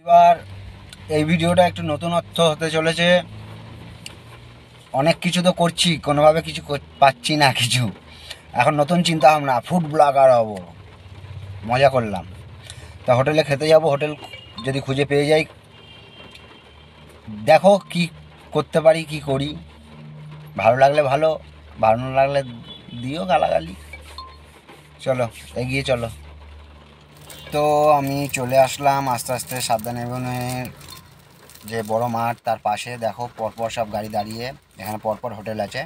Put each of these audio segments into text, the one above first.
এবার এই ভিডিওটা একটু নতুনত্ব হতে চলেছে। অনেক কিছু তো করছি, কোনোভাবে কিছু পাচ্ছি না কিছু। এখন নতুন চিন্তা ভাবনা, ফুড ব্লগার হব। মজা করলাম। তা হোটেলে খেতে যাব, হোটেল যদি খুঁজে পেয়ে যাই। দেখো কি করতে পারি, কি করি। ভালো লাগলে ভালো, ভালো না লাগলে দিও গালাগালি। চলো এগিয়ে চলো। তো আমি চলে আসলাম আস্তে আস্তে শারদানগরের যে বড় মাঠ, তার পাশে দেখো পরপর সব গাড়ি দাঁড়িয়ে। এখানে পরপর হোটেল আছে।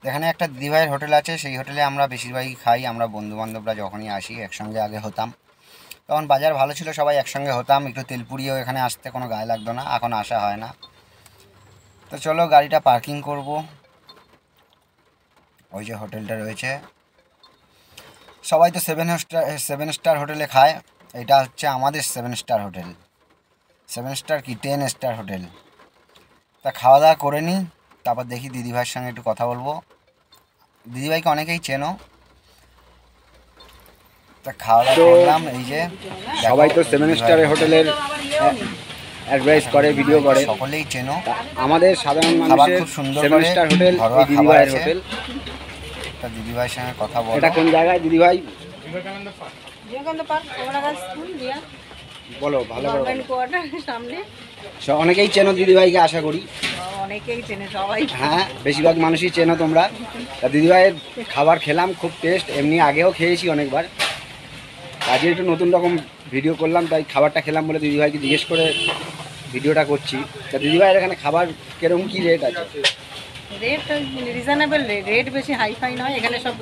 এখানে একটা দিদিভাইয়ের হোটেল আছে, সেই হোটেলে আমরা বেশিরভাগই খাই। আমরা বন্ধুবান্ধবরা যখনই আসি একসঙ্গে আগে হতাম, তখন বাজার ভালো ছিল, সবাই একসঙ্গে হতাম। একটু তেলপুরিও এখানে আসতে কোনো গায়ে লাগতো না, এখন আসা হয় না। তো চলো গাড়িটা পার্কিং করব। ওই যে হোটেলটা রয়েছে, সবাই তো সেভেন স্টার হোটেলে খায়। এটা হচ্ছে আমাদের 7 স্টার হোটেল। 7 স্টার কি 10 স্টার হোটেল। তা খাওয়া দাওয়া করে নিই, তারপর দেখি দিদিভাইয়ের সঙ্গে একটু কথা বলবো। দিদিভাইকে অনেকেই চেনো। তা খাওয়া দাওয়া করলাম। এই যে সবাই তো 7 স্টার হোটেলের অ্যাডভাইস করে, ভিডিও করে, সকলেই চেনো। আমাদের সাধারণ খাবার মানুষের খুব সুন্দর 7 স্টার হোটেল এই দিদিভাইয়ের হোটেল। তা দিদিভাইয়ের সঙ্গে কথা বলো। এটা কোন জায়গায় দিদিভাই? বলো ভালো করে। অনেকেই চেনো দিদিভাইকে আশা করি। অনেকেই চেনে সবাই। হ্যাঁ, বেশিরভাগ মানুষই চেনো তোমরা। তা দিদিভাইয়ের খাবার খেলাম, খুব টেস্ট। এমনি আগেও খেয়েছি অনেকবার, আজকে একটু নতুন রকম ভিডিও করলাম, তাই খাবারটা খেলাম বলে দিদিভাইকে জিজ্ঞেস করে ভিডিওটা করছি। তা দিদিভাইয়ের এখানে খাবার কিরকম কী রেট আছে? রেট রিজনেবল, রেট বেশি হাইফাই নয়। এখানে সব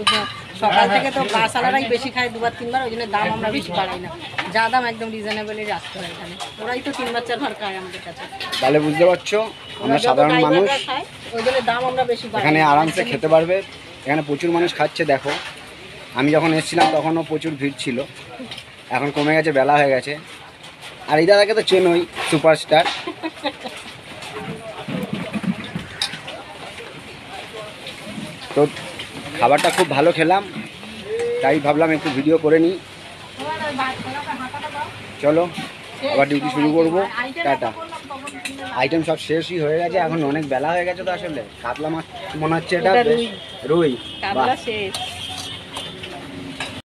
সকাল থেকে তো বাসওয়ালারাই বেশি খায়, 2-3 বার, ওই জন্য দাম আমরা বেশি বাড়াই না। যা দাম একদম রিজনেবলই রাখতে হয় এখানে। ওরাই তো 3-4 বার খায় আমাদের কাছে। তাহলে বুঝতে পারছো, আমরা সাধারণ মানুষ, খায় ওই জন্য দাম আমরা বেশি বাড়াই। এখানে আরামসে খেতে পারবে। এখানে প্রচুর মানুষ খাচ্ছে। দেখো আমি যখন এসেছিলাম তখনও প্রচুর ভিড় ছিল, এখন কমে গেছে, বেলা হয়ে গেছে। আর এই দাদাকে তো চেনোই, সুপারস্টার। তো খাবারটা খুব ভালো খেলাম, তাই ভাবলাম একটু ভিডিও করে নিই। চলো আবার ডিউটি শুরু করবো। টাটা। আইটেম সব শেষই হয়ে গেছে, এখন অনেক বেলা হয়ে গেছে। তো আসলে কাতলা মাছ মনে হচ্ছে, এটা রুই। কাতলা শেষ।